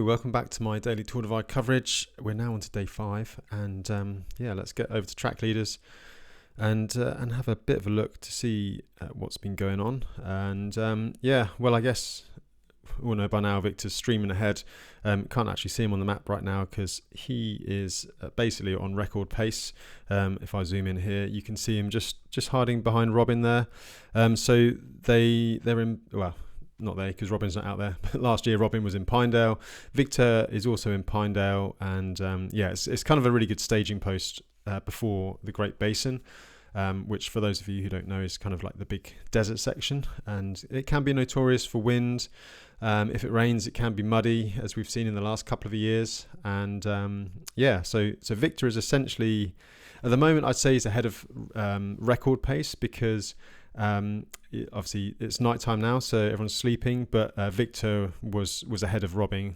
Welcome back to my daily Tour Divide coverage. We're now on to day 5, and let's get over to track leaders and have a bit of a look to see what's been going on. And I guess we'll know by now Victor's streaming ahead. Can't actually see him on the map right now because he is basically on record pace. If I zoom in here, you can see him just hiding behind Robin there. So they're in, well, not they, because Robin's not out there. But last year Robin was in Pinedale. Victor is also in Pinedale, and it's kind of a really good staging post before the Great Basin, which for those of you who don't know is kind of like the big desert section, and it can be notorious for wind. If it rains, it can be muddy, as we've seen in the last couple of years. And so Victor is essentially, at the moment, I'd say he's ahead of record pace because obviously it's nighttime now, so everyone's sleeping. But Victor was ahead of Robin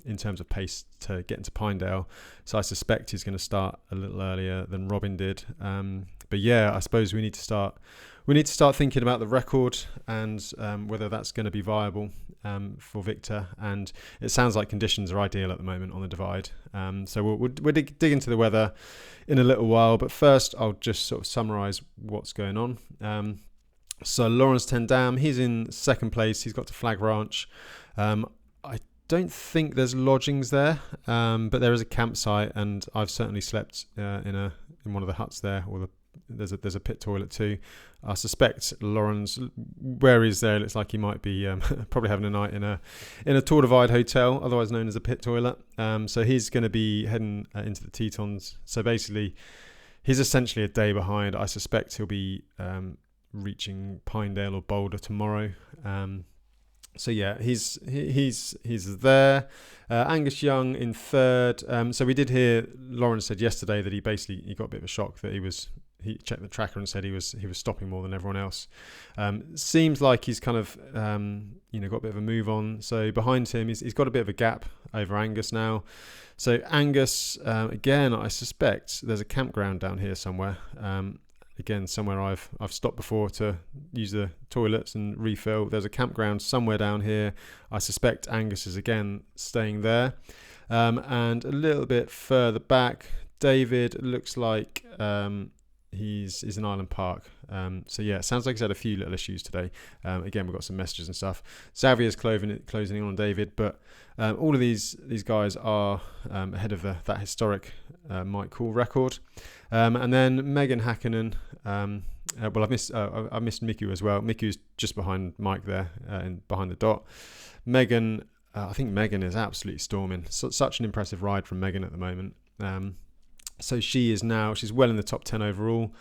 in terms of pace to get into Pinedale, so I suspect he's going to start a little earlier than Robin did. But I suppose we need to start thinking about the record and whether that's going to be viable for Victor. And it sounds like conditions are ideal at the moment on the divide. So we'll dig into the weather in a little while. But first, I'll just sort of summarise what's going on. So Laurens ten Dam, he's in second place. He's got to Flag Ranch. I don't think there's lodgings there, but there is a campsite, and I've certainly slept in one of the huts there, or there's a pit toilet too. I suspect Laurens, where he's there, it looks like he might be probably having a night in a Tour Divide hotel, otherwise known as a pit toilet. So he's going to be heading into the Tetons. So basically, he's essentially a day behind. I suspect he'll be reaching Pinedale or Boulder tomorrow. He's there. Angus Young in third. So we did hear Laurens said yesterday that he got a bit of a shock that he checked the tracker and said he was stopping more than everyone else. Seems like he's kind of got a bit of a move on. So behind him, he's got a bit of a gap over Angus now. So Angus, again, I suspect there's a campground down here somewhere. Again, somewhere I've stopped before to use the toilets and refill. There's a campground somewhere down here. I suspect Angus is again staying there. And a little bit further back, David looks like he's in Island Park. It sounds like he's had a few little issues today. Again, we've got some messages and stuff. Xavier's closing in on David, but all of these guys are ahead of that historic Mike Cool record. And then Megan Hakkinen. I missed Miku as well. Miku's just behind Mike there, and behind the dot. Megan, I think Megan is absolutely storming. Such an impressive ride from Megan at the moment. So she's well in the top 10 overall.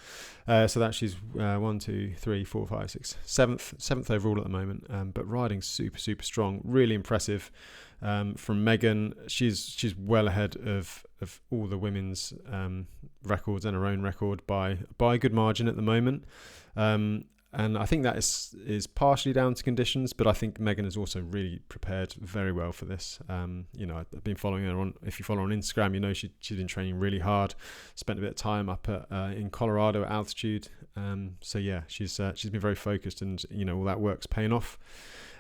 So that she's 1, 2, 3, 4, 5, 6, seventh overall at the moment. But riding super, super strong, really impressive from Megan. She's well ahead of all the women's records and her own record by a good margin at the moment. And I think that is partially down to conditions, but I think Megan has also really prepared very well for this. I've been following her on. If you follow her on Instagram, you know she's been training really hard. Spent a bit of time up in Colorado at altitude. She's been very focused, and all that work's paying off.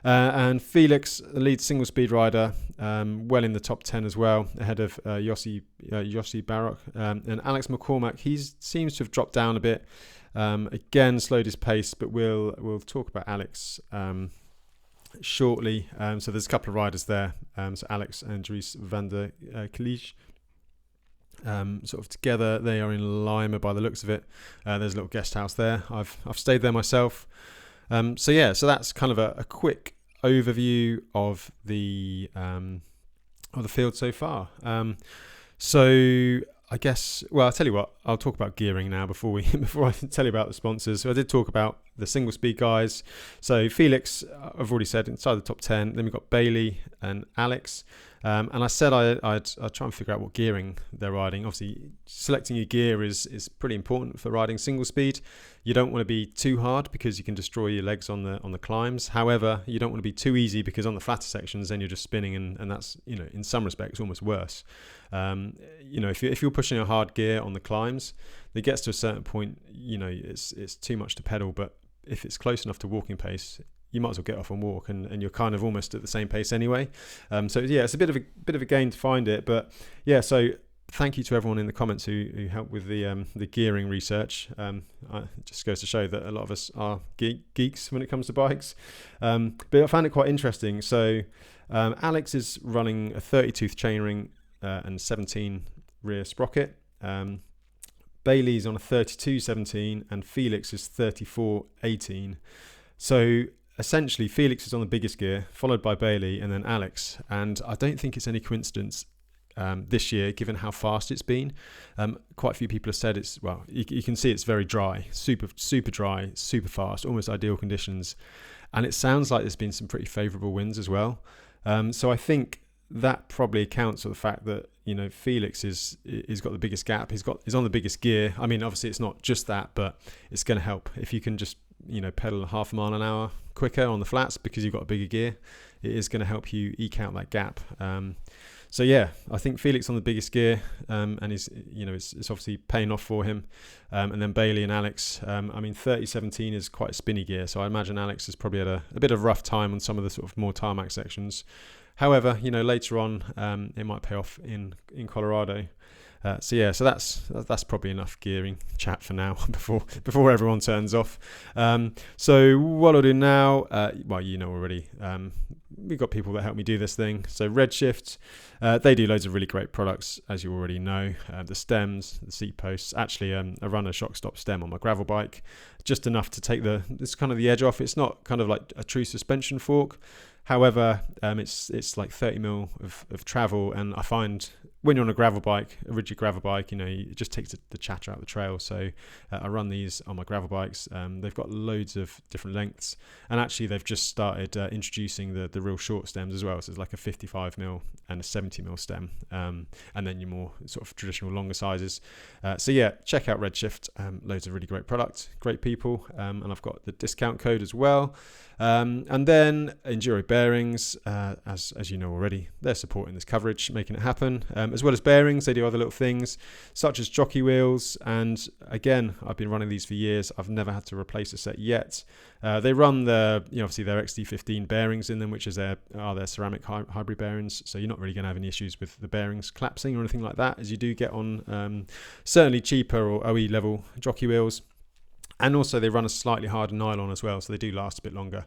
And Felix, the lead single speed rider, well in the top 10 as well, ahead of Yossi Barrock. And Alex McCormack, he seems to have dropped down a bit. Again, slowed his pace, but we'll talk about Alex shortly. So there's a couple of riders there. So Alex and Dries van der Kielij. Sort of together, they are in Lima by the looks of it. There's a little guest house there. I've stayed there myself. So that's kind of a quick overview of the field so far. I guess, I'll tell you what, I'll talk about gearing now before I tell you about the sponsors. So I did talk about the single speed guys. So Felix, I've already said, inside the top 10. Then we've got Bailey and Alex. And I said I'd try and figure out what gearing they're riding. Obviously, selecting your gear is pretty important for riding single speed. You don't want to be too hard because you can destroy your legs on the climbs. However, you don't want to be too easy because on the flatter sections, then you're just spinning, and that's, in some respects, almost worse. If you're pushing a hard gear on the climbs, it gets to a certain point, it's too much to pedal. But if it's close enough to walking pace, you might as well get off and walk, and you're kind of almost at the same pace anyway. So yeah, it's a bit of a gain to find it, but yeah. So thank you to everyone in the comments who helped with the gearing research. It just goes to show that a lot of us are geeks when it comes to bikes. But I found it quite interesting. So Alex is running a 30-tooth chainring and 17 rear sprocket. Bailey's on a 32-17 and Felix is 34-18. So essentially Felix is on the biggest gear, followed by Bailey and then Alex. And I don't think it's any coincidence this year, given how fast it's been. Quite a few people have said you can see it's very dry, super dry, super fast, almost ideal conditions. And it sounds like there's been some pretty favourable winds as well. So I think that probably accounts for the fact that, Felix is got the biggest gap. He's on the biggest gear. I mean, obviously it's not just that, but it's going to help if you can just pedal half a mile an hour quicker on the flats because you've got a bigger gear. It is going to help you eke out that gap. So yeah, I think Felix on the biggest gear, and it's obviously paying off for him. And then Bailey and Alex, 30-17 is quite a spinny gear, so I imagine Alex has probably had a bit of a rough time on some of the sort of more tarmac sections. However, later on, it might pay off in Colorado. So that's probably enough gearing chat for now before everyone turns off. So what I'll do now, already, we've got people that help me do this thing. So Redshift, they do loads of really great products, as you already know. The stems, the seat posts. Actually, I run a shock stop stem on my gravel bike, just enough to take the edge off. It's not kind of like a true suspension fork. However, it's like 30 mil of travel, and I find when you're on a rigid gravel bike, it just takes the chatter out of the trail. So I run these on my gravel bikes. They've got loads of different lengths, and actually they've just started introducing the real short stems as well. So it's like a 55 mil and a 70 mil stem, and then your more sort of traditional longer sizes. So yeah, check out Redshift. Loads of really great products, great people, and I've got the discount code as well. And then Enduro Bearings, as you know already, they're supporting this coverage, making it happen. As well as bearings, they do other little things, such as jockey wheels. And again, I've been running these for years. I've never had to replace a set yet. They run obviously their XD15 bearings in them, which is their ceramic hybrid bearings. So you're not really going to have any issues with the bearings collapsing or anything like that, as you do get on certainly cheaper or OE level jockey wheels. And also they run a slightly harder nylon as well, so they do last a bit longer.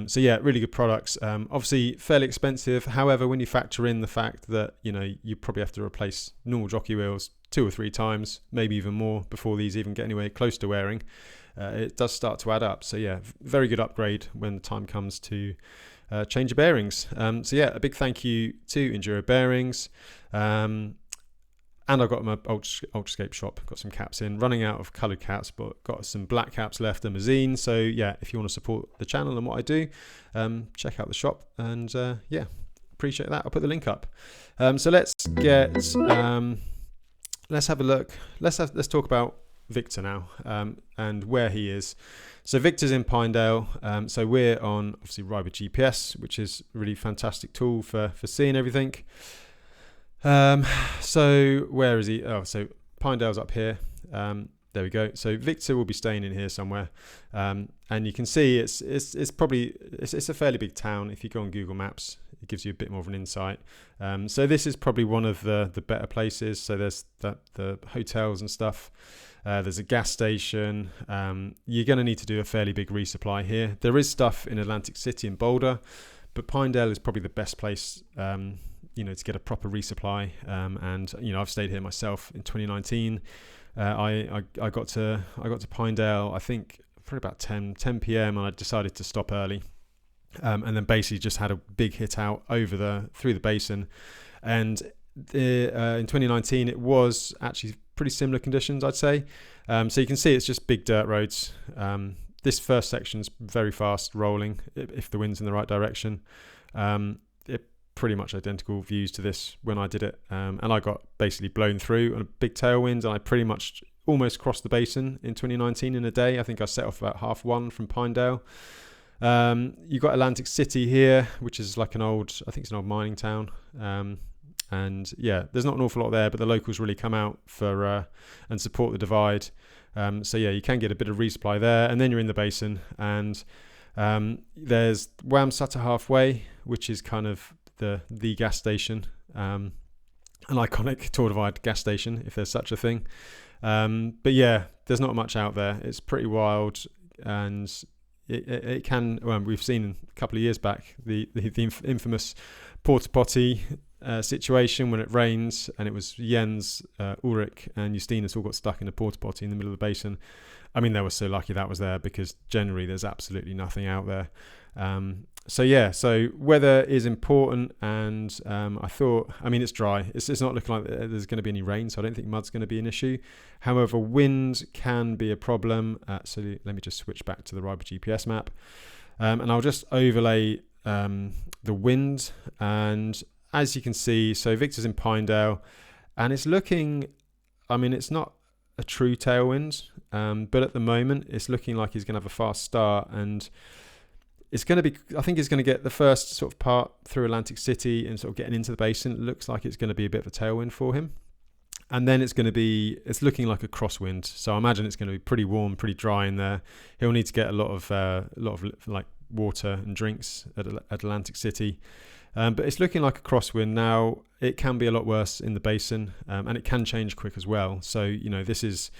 So yeah, really good products. Obviously fairly expensive. However, when you factor in the fact that, you probably have to replace normal jockey wheels 2 or 3 times, maybe even more, before these even get anywhere close to wearing, it does start to add up. So yeah, very good upgrade when the time comes to change your bearings. So yeah, a big thank you to Enduro Bearings. And I've got my ULTRASCAPE shop, got some caps in, running out of coloured caps, but got some black caps left and Mazine. So yeah, if you want to support the channel and what I do, check out the shop, and yeah, appreciate that. I'll put the link up. So let's have a look. Let's talk about Victor now, and where he is. So Victor's in Pinedale. So we're on obviously Ride with GPS, which is a really fantastic tool for seeing everything. So where is he? Oh, so Pinedale's up here. There we go. So Victor will be staying in here somewhere. And you can see it's a fairly big town. If you go on Google Maps, it gives you a bit more of an insight. So this is probably one of the better places. So there's the hotels and stuff. There's a gas station. You're going to need to do a fairly big resupply here. There is stuff in Atlantic City and Boulder, but Pinedale is probably the best place to get a proper resupply. And I've stayed here myself in 2019. I got to Pinedale, I think probably about 10 p.m. and I decided to stop early, and then basically just had a big hit out through the basin. And in 2019 it was actually pretty similar conditions, I'd say. So you can see it's just big dirt roads. This first section's very fast rolling if the wind's in the right direction. Pretty much identical views to this when I did it, and I got basically blown through on a big tailwind, and I pretty much almost crossed the basin in 2019 in a day. I think I set off about 1:30 from Pinedale. You've got Atlantic City here, which is like an old mining town, and yeah, there's not an awful lot there, but the locals really come out for and support the divide. So yeah, you can get a bit of resupply there, and then you're in the basin. And There's Wamsutter Halfway, which is kind of the gas station, an iconic Tour Divide gas station, if there's such a thing. But yeah, there's not much out there. It's pretty wild, and it can. Well, we've seen a couple of years back the infamous porta potty situation when it rains, and it was Jens, Ulrich, and Justinus all got stuck in a porta potty in the middle of the basin. I mean, they were so lucky that was there, because generally there's absolutely nothing out there. So weather is important, and I thought, I mean, it's dry. It's not looking like there's going to be any rain, so I don't think mud's going to be an issue. However, wind can be a problem. So let me just switch back to the Rider GPS map, and I'll just overlay the wind. And as you can see, so Victor's in Pinedale, and it's looking, I mean, it's not a true tailwind, but at the moment it's looking like he's going to have a fast start, and it's going to be, I think he's going to get the first sort of part through Atlantic City and sort of getting into the basin. It looks like it's going to be a bit of a tailwind for him, and then it's looking like a crosswind. So I imagine it's going to be pretty warm, pretty dry in there. He'll need to get a lot of like water and drinks at Atlantic City. But it's looking like a crosswind now. It can be a lot worse in the basin, and it can change quick as well. So, you know, this is,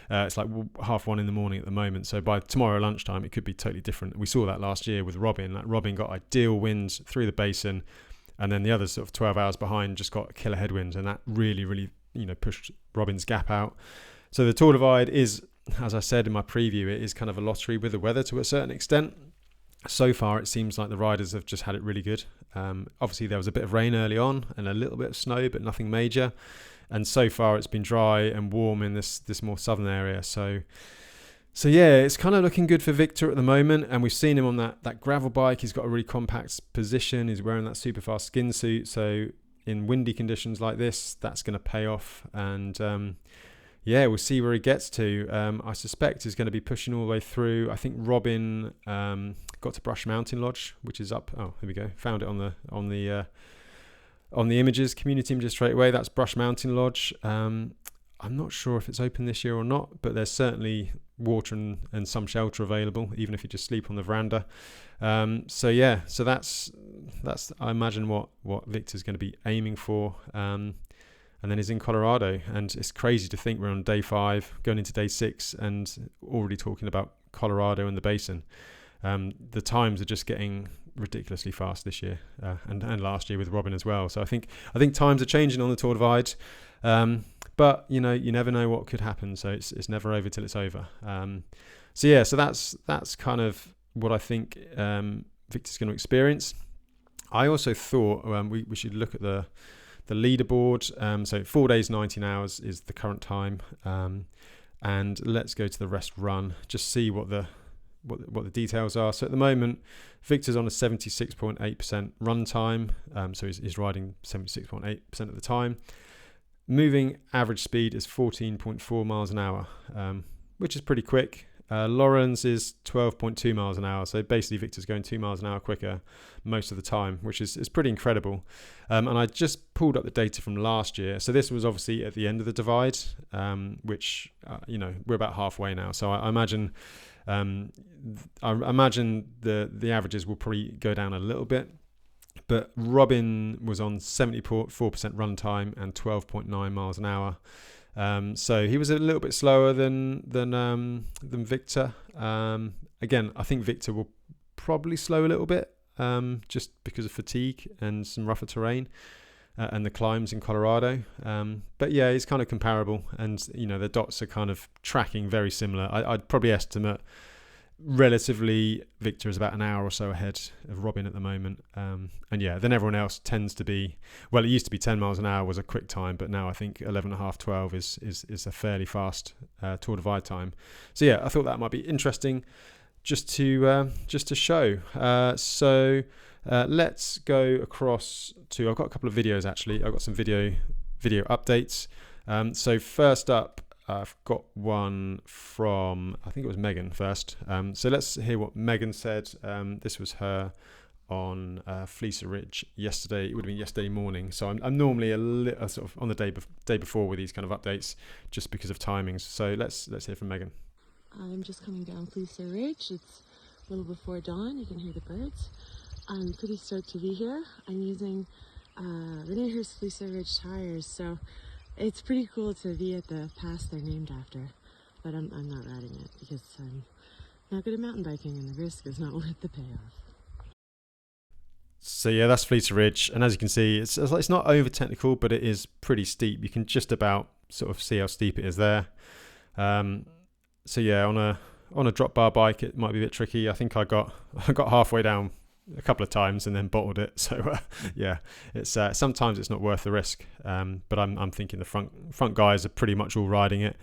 it's like 1:30 in the morning at the moment. So by tomorrow lunchtime, it could be totally different. We saw that last year with Robin. Like, Robin got ideal winds through the basin, and then the others sort of 12 hours behind just got killer headwinds, and that really, really, you know, pushed Robin's gap out. So the Tour Divide is, as I said in my preview, it is kind of a lottery with the weather to a certain extent. So far, it seems like the riders have just had it really good. Obviously, there was a bit of rain early on and a little bit of snow, but nothing major. And so far, it's been dry and warm in this more southern area. So yeah, it's kind of looking good for Victor at the moment. And we've seen him on that gravel bike. He's got a really compact position. He's wearing that super fast skin suit. So in windy conditions like this, that's going to pay off. And yeah, we'll see where he gets to. I suspect he's going to be pushing all the way through. I think Robin got to Brush Mountain Lodge, which is up. Oh, here we go. Found it on the images, community images straight away. That's Brush Mountain Lodge. I'm not sure if it's open this year or not, but there's certainly water and some shelter available, even if you just sleep on the veranda. So yeah, so that's I imagine what Victor's going to be aiming for. And then he's in Colorado, and it's crazy to think we're on day 5, going into day 6, and already talking about Colorado and the basin. The times are just getting ridiculously fast this year, and last year with Robin as well. So I think times are changing on the Tour Divide, but you know, you never know what could happen. So it's never over till it's over. So yeah, so that's kind of what I think Victor's going to experience. I also thought we should look at the leaderboard. So 4 days 19 hours is the current time, and let's go to the rest run, just see what the details are. So at the moment, Victor's on a 76.8% run time, so he's riding 76.8% of the time. Moving average speed is 14.4 miles an hour, which is pretty quick. Lauren's is 12.2 miles an hour. So basically Victor's going 2 miles an hour quicker most of the time, which is pretty incredible. And I just pulled up the data from last year. So this was obviously at the end of the divide, which, you know, we're about halfway now. So I imagine the averages will probably go down a little bit. But Robin was on 74% run time and 12.9 miles an hour. So he was a little bit slower than Victor. Again, I think Victor will probably slow a little bit, just because of fatigue and some rougher terrain, and the climbs in Colorado. But yeah, he's kind of comparable, and you know, the dots are kind of tracking very similar. I'd probably estimate relatively Victor is about an hour or so ahead of Robin at the moment, and yeah, then everyone else tends to be, well, it used to be 10 miles an hour was a quick time, but now I think 11.5, 12 is a fairly fast Tour Divide time. So yeah, I thought that might be interesting just to show. So let's go across to, I've got a couple of videos actually. I've got some video updates. So first up, I've got one from, I think it was Megan first. So let's hear what Megan said. This was her on Fleecer Ridge yesterday. It would have been yesterday morning. So I'm normally a little sort of on the day before with these kind of updates, just because of timings. So let's hear from Megan. I'm just coming down Fleecer Ridge. It's little before dawn. You can hear the birds. I'm pretty stoked to be here. I'm using Renehurst Fleece Ridge tires, so it's pretty cool to be at the pass they're named after. But I'm not riding it because I'm not good at mountain biking and the risk is not worth the payoff. So yeah, that's Fleece Ridge, and as you can see, it's not over technical, but it is pretty steep. You can just about sort of see how steep it is there. So yeah, on a drop bar bike, it might be a bit tricky. I think I got halfway down a couple of times and then bottled it. So yeah, it's sometimes it's not worth the risk. But I'm thinking the front guys are pretty much all riding it.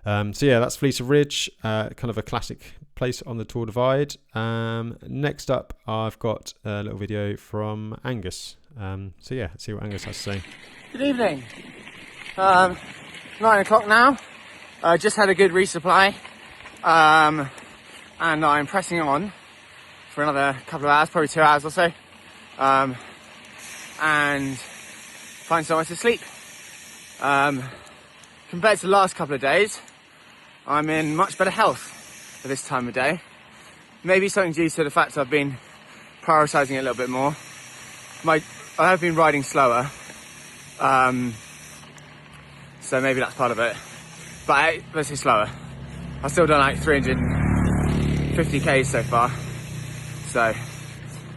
So yeah, that's Fleece Ridge, kind of a classic place on the Tour Divide. Next up, I've got a little video from Angus. So yeah, let's see what Angus has to say. Good evening. 9 o'clock now. Just had a good resupply, and I'm pressing on for another couple of hours, probably 2 hours or so, and find somewhere to sleep. Compared to the last couple of days, I'm in much better health at this time of day. Maybe something due to the fact I've been prioritising it a little bit more. I have been riding slower, so maybe that's part of it. But let's say slower. I've still done like 350 Ks so far, so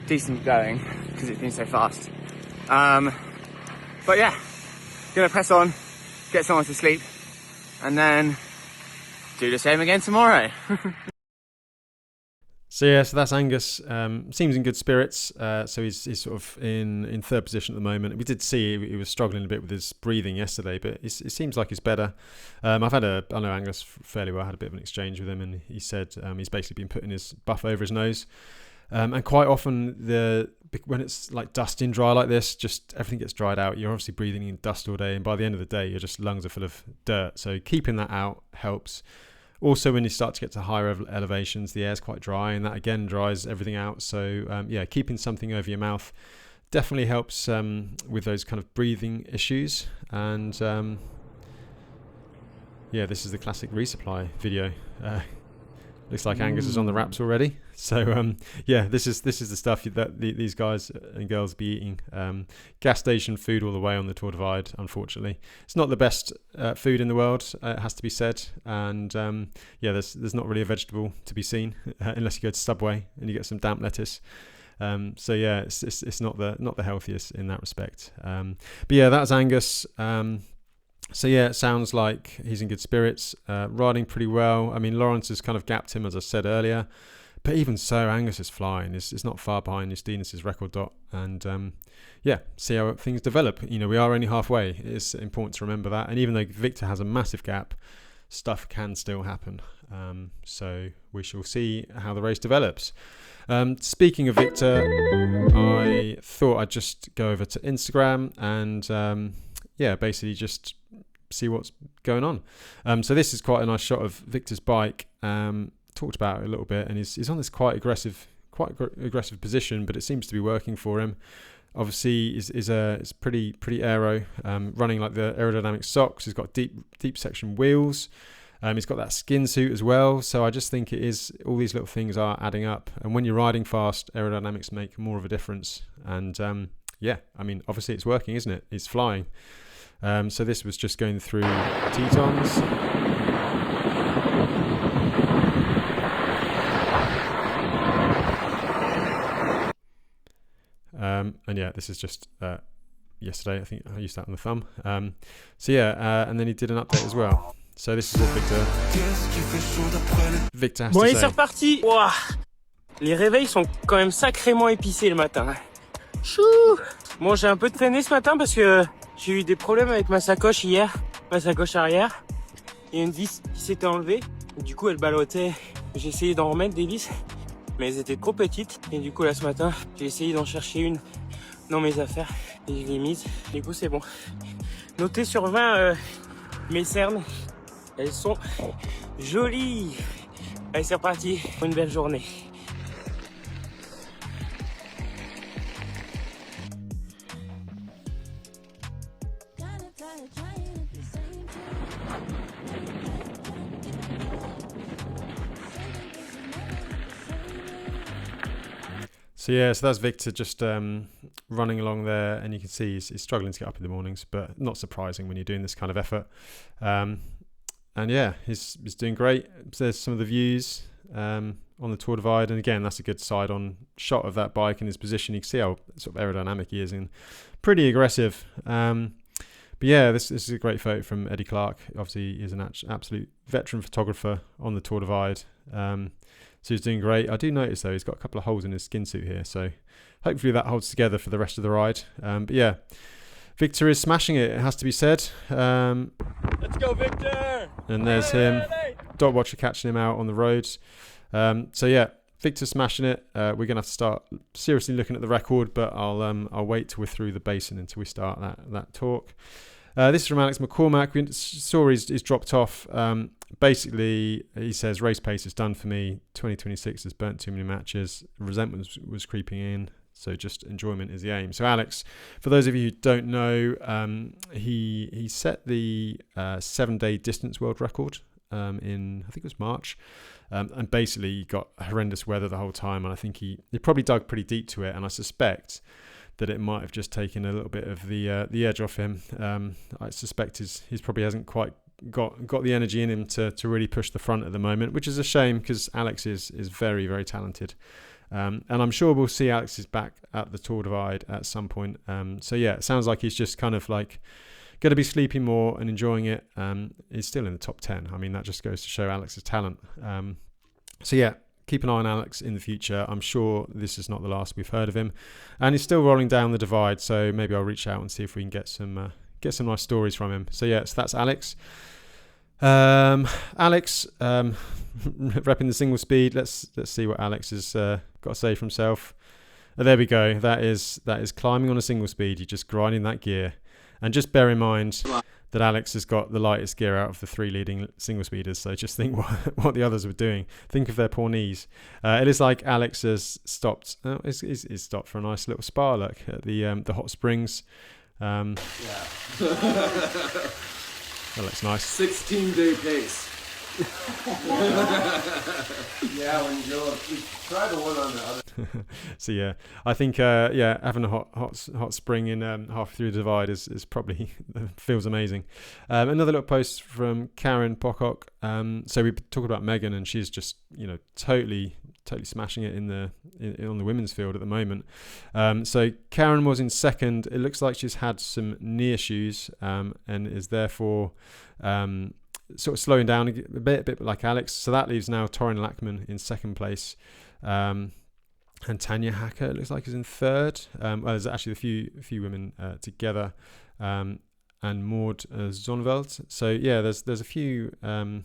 decent going because it's been so fast. But yeah, gonna press on, get someone to sleep, and then do the same again tomorrow. So yeah, so that's Angus. Seems in good spirits. So he's sort of in third position at the moment. We did see he was struggling a bit with his breathing yesterday, but it seems like he's better. I know Angus fairly well. I had a bit of an exchange with him, and he said he's basically been putting his buff over his nose. And quite often when it's like dusty and dry like this, just everything gets dried out. You're obviously breathing in dust all day, and by the end of the day, your lungs are full of dirt. So keeping that out helps. Also, when you start to get to higher elevations, the air's quite dry, and that again dries everything out. So yeah, keeping something over your mouth definitely helps with those kind of breathing issues. And yeah, this is the classic resupply video. Looks like Angus is on the wraps already. So yeah, this is the stuff that these guys and girls be eating. Gas station food all the way on the Tour Divide. Unfortunately, it's not the best food in the world. It has to be said. And yeah, there's not really a vegetable to be seen unless you go to Subway and you get some damp lettuce. So yeah, it's not the healthiest in that respect. But yeah, that's Angus. So yeah, it sounds like he's in good spirits, riding pretty well. I mean, Lawrence has kind of gapped him, as I said earlier. But even so, Angus is flying. It's not far behind Justinas' record dot. And yeah, see how things develop. You know, we are only halfway. It's important to remember that. And even though Victor has a massive gap, stuff can still happen. So we shall see how the race develops. Speaking of Victor, I thought I'd just go over to Instagram and yeah, basically just see what's going on. So this is quite a nice shot of Victor's bike. Talked about it a little bit, and he's on this quite aggressive position, but it seems to be working for him. Obviously, it's pretty aero, running like the aerodynamic socks. He's got deep section wheels. He's got that skin suit as well. So I just think all these little things are adding up. And when you're riding fast, aerodynamics make more of a difference. And yeah, I mean, obviously it's working, isn't it? It's flying. So this was just going through Tetons. And yeah, this is just yesterday. I think I used that on the thumb. So yeah, and then he did an update as well. So this is what Victor has bon, to allez, say. c'est reparti. Wow. Les réveils sont quand même sacrément épicés le matin. Chou. Bon, j'ai un peu traîné ce matin parce que j'ai eu des problèmes avec ma sacoche hier, ma sacoche arrière. Il y a une vis qui s'était enlevée. Du coup, elle ballottait. J'ai essayé d'en remettre des vis, mais elles étaient trop petites. Et du coup, là, ce matin, j'ai essayé d'en chercher une dans mes affaires et je l'ai mise. Du coup, c'est bon. Notez sur 20 mes cernes. Elles sont jolies. Allez, c'est reparti pour une belle journée. So yeah, so that's Victor just running along there, and you can see he's struggling to get up in the mornings, but not surprising when you're doing this kind of effort. And yeah, he's doing great. There's some of the views on the Tour Divide, and again, that's a good side-on shot of that bike and his position. You can see how sort of aerodynamic he is and pretty aggressive. But yeah, this is a great photo from Eddie Clark. Obviously, he's an absolute veteran photographer on the Tour Divide. So he's doing great. I do notice, though, he's got a couple of holes in his skin suit here. So hopefully that holds together for the rest of the ride. But yeah, Victor is smashing it, it has to be said. Let's go, Victor! And there's him. Dot watcher catching him out on the roads. So yeah, Victor's smashing it. We're going to have to start seriously looking at the record, but I'll wait till we're through the basin until we start that talk. This is from Alex McCormack. We saw he's dropped off. Basically, he says, race pace is done for me. 2026 has burnt too many matches. Resentment was creeping in. So just enjoyment is the aim. So Alex, for those of you who don't know, he set the 7-day distance world record in, I think it was March. And basically he got horrendous weather the whole time. And I think he probably dug pretty deep to it. And I suspect that it might have just taken a little bit of the edge off him. I suspect he's probably hasn't quite got the energy in him to really push the front at the moment, which is a shame because Alex is very, very talented. And I'm sure we'll see Alex is back at the Tour Divide at some point. So yeah, it sounds like he's just kind of like going to be sleeping more and enjoying it. He's still in the top 10. I mean, that just goes to show Alex's talent. So yeah, keep an eye on Alex in the future. I'm sure this is not the last we've heard of him, and he's still rolling down the divide. So maybe I'll reach out and see if we can get some nice stories from him. So yeah, so that's Alex. Alex, repping the single speed. Let's see what Alex has got to say for himself. There we go. That is climbing on a single speed. You're just grinding that gear, and just bear in mind that Alex has got the lightest gear out of the 3 leading single speeders. So just think what the others were doing. Think of their poor knees. It is like Alex has stopped. He's stopped for a nice little spa look at the hot springs. Yeah. That looks nice. 16-day pace. Yeah, when you go, try the one on the other. So yeah, I think having a hot spring in half through the divide is probably feels amazing. Another little post from Karen Pocock. So we talked about Megan, and she's just totally smashing it on the women's field at the moment. So Karen was in second. It looks like she's had some knee issues and is therefore sort of slowing down a bit like Alex. So that leaves now Torin Lackman in second place. And Tanya Hacker, it looks like, is in third. Well, there's actually a few women together. And Maud Zonveld. So yeah, there's a few sort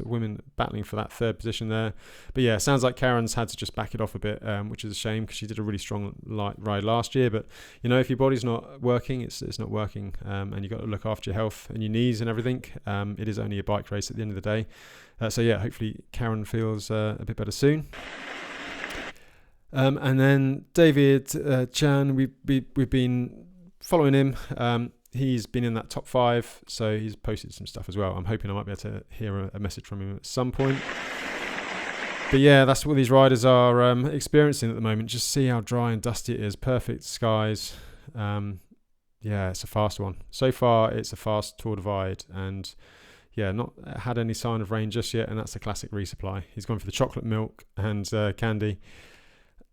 of women battling for that third position there. But yeah, it sounds like Karen's had to just back it off a bit, which is a shame because she did a really strong ride last year. But if your body's not working, it's not working, and you've got to look after your health and your knees and everything. It is only a bike race at the end of the day. So yeah, hopefully Karen feels a bit better soon. And then David Chan, we've been following him. He's been in that top 5, so he's posted some stuff as well. I'm hoping I might be able to hear a message from him at some point. But yeah, that's what these riders are experiencing at the moment. Just see how dry and dusty it is. Perfect skies. Yeah, it's a fast one. So far, it's a fast Tour Divide, and yeah, not had any sign of rain just yet, and that's a classic resupply. He's gone for the chocolate milk and candy.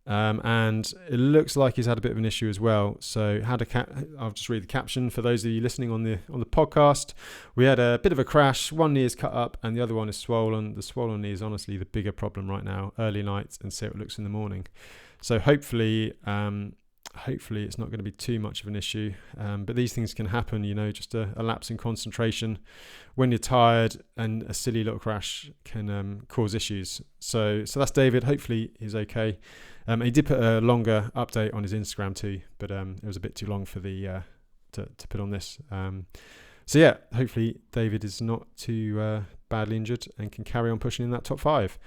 And it looks like he's had a bit of an issue as well. So I'll just read the caption for those of you listening on the podcast. We had a bit of a crash. One knee is cut up and the other one is swollen. The swollen knee is honestly the bigger problem right now. Early night and see how it looks in the morning. So hopefully it's not going to be too much of an issue. But these things can happen, just a lapse in concentration when you're tired, and a silly little crash can cause issues. So that's David. Hopefully he's okay. He did put a longer update on his Instagram too, but it was a bit too long for the to put on this. So yeah, hopefully David is not too badly injured and can carry on pushing in that top 5.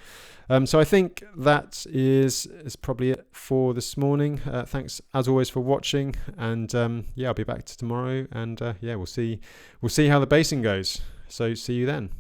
So I think that is probably it for this morning. Thanks as always for watching, and I'll be back tomorrow, and we'll see how the basing goes. So see you then.